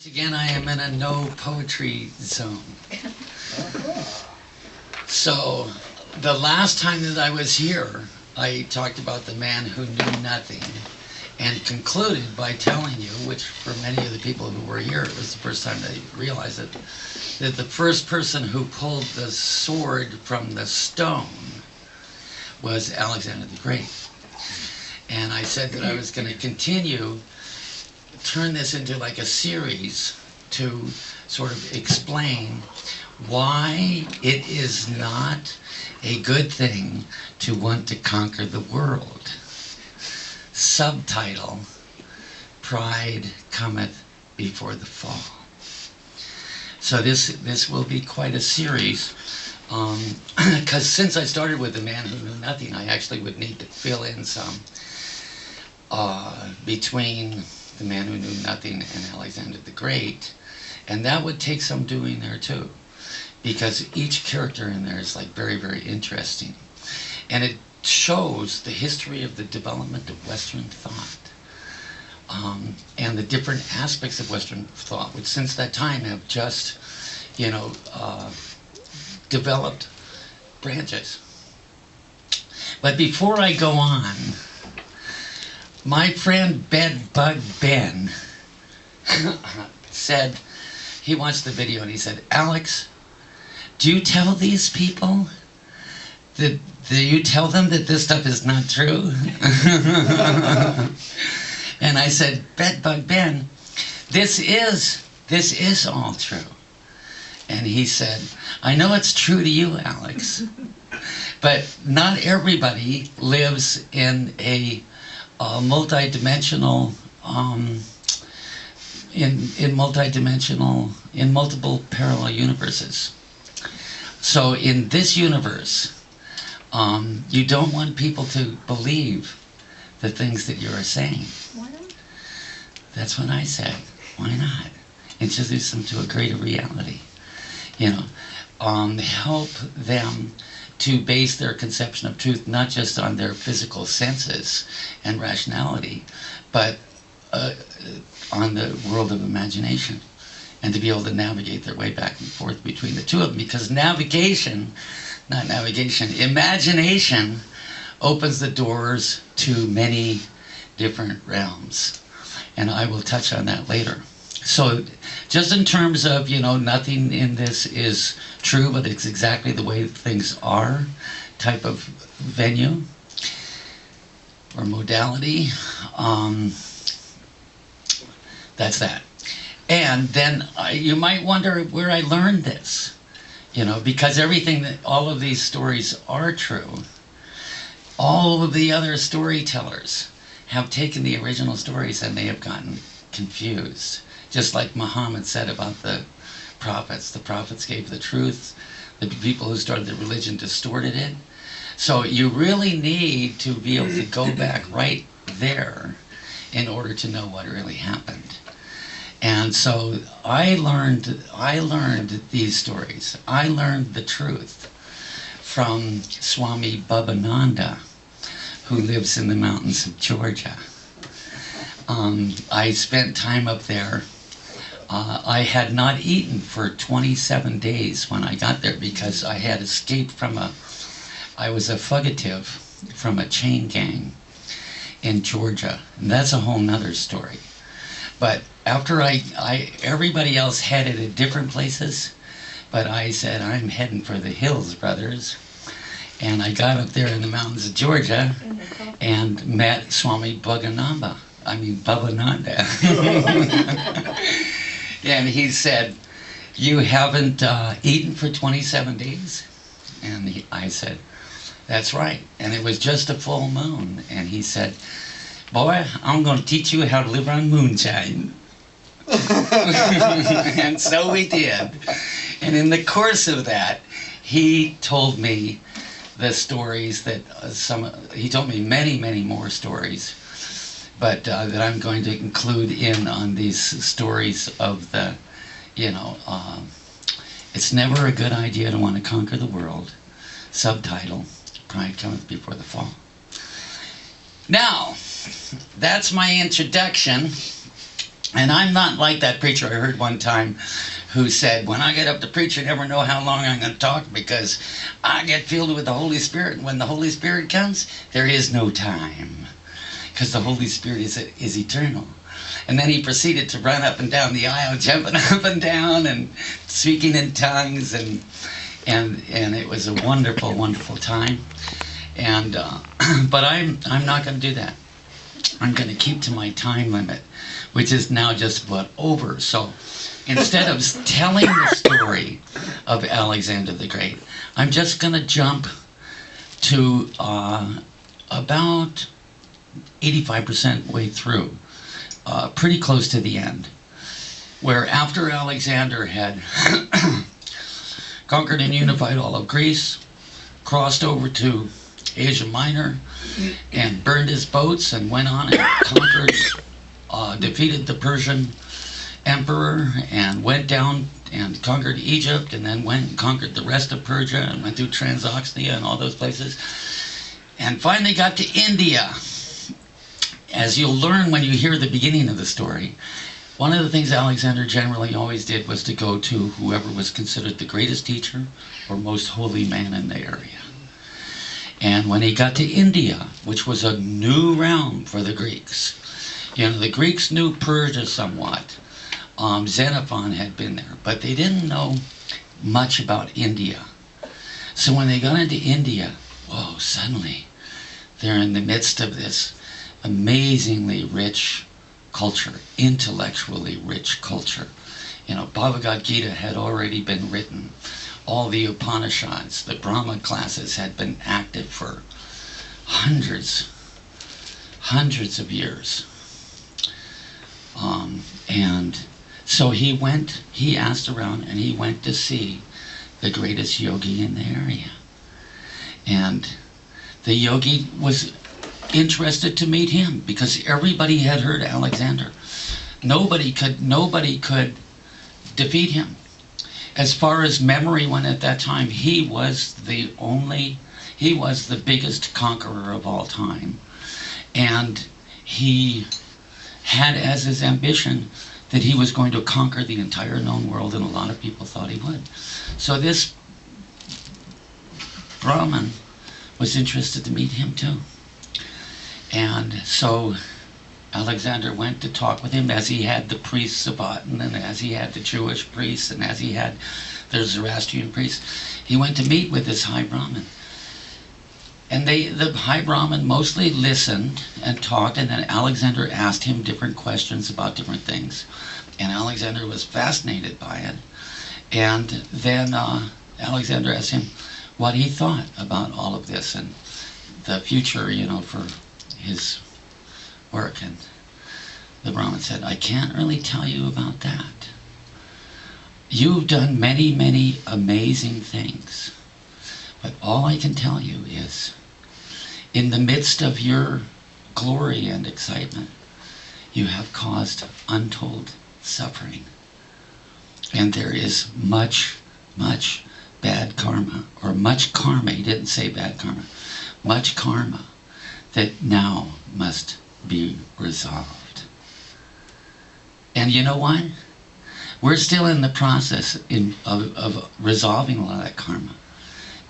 Once again, I am in a no poetry zone. So, the last time that I was here, I talked about the man who knew nothing and concluded by telling you, which for many of the people who were here, it was the first time they realized it, that the first person who pulled the sword from the stone was Alexander the Great. And I said that I was going to continue, turn this into like a series to sort of explain why it is not a good thing to want to conquer the world. Subtitle, Pride Cometh Before the Fall. So this will be quite a series, because since I started with the man who knew nothing, I actually would need to fill in some between the man who knew nothing and Alexander the Great, and that would take some doing there too, because each character in there is like very, very interesting, and it shows the history of the development of Western thought, and the different aspects of Western thought, which since that time have just, developed branches. But before I go on, my friend Bedbug Ben said, he watched the video and he said, "Alex, do you tell these people that, do you tell them that this stuff is not true?" And I said, "Bedbug Ben, this is all true." And he said, "I know it's true to you, Alex, but not everybody lives in a multi-dimensional, in multiple parallel universes. So in this universe, you don't want people to believe the things that you are saying." Why not? That's what I said. Why not? Introduce them to a greater reality. Help them to base their conception of truth not just on their physical senses and rationality, but on the world of imagination, and to be able to navigate their way back and forth between the two of them, because imagination opens the doors to many different realms, and I will touch on that later. So just in terms of, nothing in this is true, but it's exactly the way things are type of venue or modality, that's that. And then you might wonder where I learned this, because all of these stories are true. All of the other storytellers have taken the original stories and they have gotten confused. Just like Muhammad said about the prophets gave the truth, the people who started the religion distorted it. So you really need to be able to go back right there in order to know what really happened. And so I learned these stories. I learned the truth from Swami Bubbananda, who lives in the mountains of Georgia. I spent time up there. I had not eaten for 27 days when I got there, because I had escaped I was a fugitive from a chain gang in Georgia. And that's a whole nother story. But after everybody else headed at different places, but I said, I'm heading for the hills, brothers. And I got up there in the mountains of Georgia and met Swami Bubbananda. And he said, "You haven't eaten for 27 days? And I said, "That's right." And it was just a full moon. And he said, "Boy, I'm going to teach you how to live on moonshine." And so we did. And in the course of that, he told me the stories that he told me many, many more stories, but that I'm going to include in on these stories of the, it's never a good idea to want to conquer the world. Subtitle, Pride Cometh Before the Fall. Now, that's my introduction. And I'm not like that preacher I heard one time who said, when I get up to preach, I never know how long I'm going to talk because I get filled with the Holy Spirit. And when the Holy Spirit comes, there is no time because the Holy Spirit is eternal. And then he proceeded to run up and down the aisle, jumping up and down and speaking in tongues. And it was a wonderful, wonderful time. And but I'm not going to do that. I'm going to keep to my time limit, which is now just about over. So instead of telling the story of Alexander the Great, I'm just going to jump to about 85% way through, pretty close to the end, where after Alexander had conquered and unified all of Greece, crossed over to Asia Minor, and burned his boats and went on and conquered, defeated the Persian emperor and went down and conquered Egypt and then went and conquered the rest of Persia and went through Transoxania and all those places and finally got to India. As you'll learn when you hear the beginning of the story, one of the things Alexander generally always did was to go to whoever was considered the greatest teacher or most holy man in the area. And when he got to India, which was a new realm for the Greeks, the Greeks knew Persia somewhat. Xenophon had been there, but they didn't know much about India. So when they got into India, whoa, suddenly they're in the midst of this amazingly rich culture, intellectually rich culture. Bhagavad Gita had already been written. All the Upanishads, the Brahma classes had been active for hundreds of years. And so he asked around and he went to see the greatest yogi in the area. And the yogi was interested to meet him because everybody had heard Alexander. Nobody could defeat him. As far as memory went at that time, he was the biggest conqueror of all time. And he had as his ambition that he was going to conquer the entire known world, and a lot of people thought he would. So this Brahmin was interested to meet him too. And so Alexander went to talk with him, as he had the priests of Aten, and as he had the Jewish priests, and as he had the Zoroastrian priests. He went to meet with this high Brahmin. And the high Brahmin mostly listened and talked, and then Alexander asked him different questions about different things. And Alexander was fascinated by it. And then Alexander asked him what he thought about all of this and the future, for his work. And the Brahmin said, I can't really tell you about that. You've done many, many amazing things. But all I can tell you is, in the midst of your glory and excitement, you have caused untold suffering. And there is much, much bad karma, or much karma, he didn't say bad karma, much karma that now must be resolved. And you know what? We're still in the process of resolving a lot of that karma,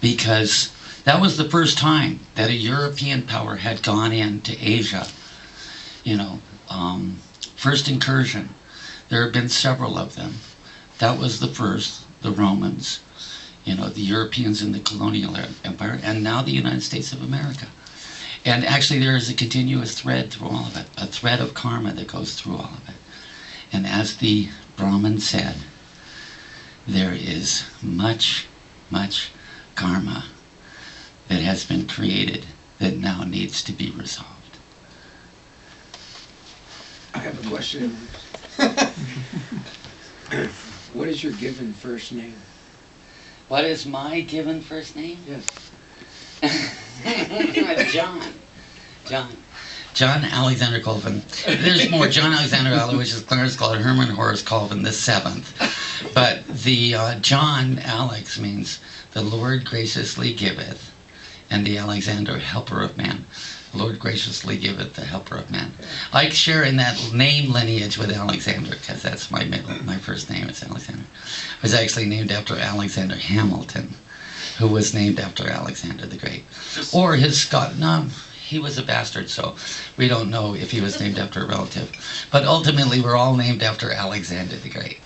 because that was the first time that a European power had gone into Asia. First incursion. There have been several of them. That was the first, the Romans, the Europeans in the colonial empire, and now the United States of America. And actually there is a continuous thread through all of it, a thread of karma that goes through all of it. And as the Brahmin said, there is much, much karma that has been created that now needs to be resolved. I have a question. What is your given first name? What is my given first name? Yes. John Alexander Colvin. There's more. John Alexander Aloysius Clarence called Herman Horace Colvin the seventh. But the John Alex means the Lord graciously giveth, and the Alexander helper of man. Lord graciously giveth the helper of men. I share in that name lineage with Alexander, because that's my first name is Alexander. I was actually named after Alexander Hamilton, who was named after Alexander the Great. Or his Scott, no, he was a bastard, so we don't know if he was named after a relative. But ultimately, we're all named after Alexander the Great.